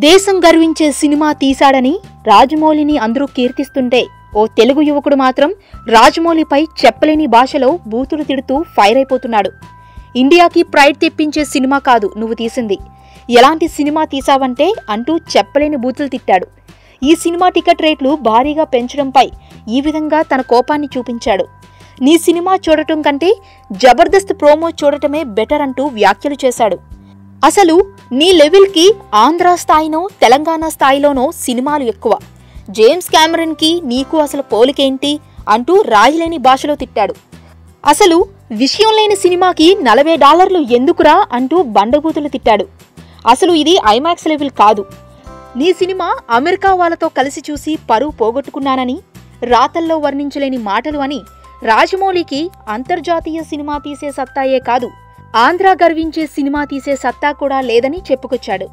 దేశం గర్వించే సినిమా తీశాడని రాజమౌళిని అందరూ కీర్తిస్తుంటే ఓ తెలుగు యువకుడు మాత్రం రాజమౌళిపై చెప్పలేని భాషలో బూతులు తిడుతూ ఫైర్ అయిపోతున్నాడు. ఇండియాకి ప్రైడ్ తెప్పించే సినిమా కాదు నువ్వు తీసింది, ఎలాంటి సినిమా తీసావంటే అంటూ చెప్పలేని బూతులు తిట్టాడు. ఈ సినిమా టికెట్ రేట్లు భారీగా పెంచడంపై ఈ విధంగా తన కోపాన్ని చూపించాడు. నీ సినిమా చూడటం కంటే జబర్దస్త్ ప్రోమో చూడటమే బెటర్ అంటూ వ్యాఖ్యలు చేశాడు. అసలు నీ లెవెల్కి ఆంధ్ర స్థాయినో తెలంగాణ స్థాయిలోనో సినిమాలు ఎక్కువ, జేమ్స్ కెమెరన్కి నీకు అసలు పోలికేంటి అంటూ రాయలేని భాషలో తిట్టాడు. అసలు విషయం లేని సినిమాకి $40 ఎందుకురా అంటూ బండబూతులు తిట్టాడు. అసలు ఇది ఐమాక్స్ లెవెల్ కాదు, నీ సినిమా అమెరికా వాళ్ళతో కలిసి చూసి పరువు పోగొట్టుకున్నానని రాతల్లో వర్ణించలేని మాటలు అని రాజమౌళికి అంతర్జాతీయ సినిమా తీసే సత్తాయే కాదు, ఆంధ్ర గర్వించే సినిమా తీసే సత్తా కూడా లేదని చెప్పుకొచ్చాడు.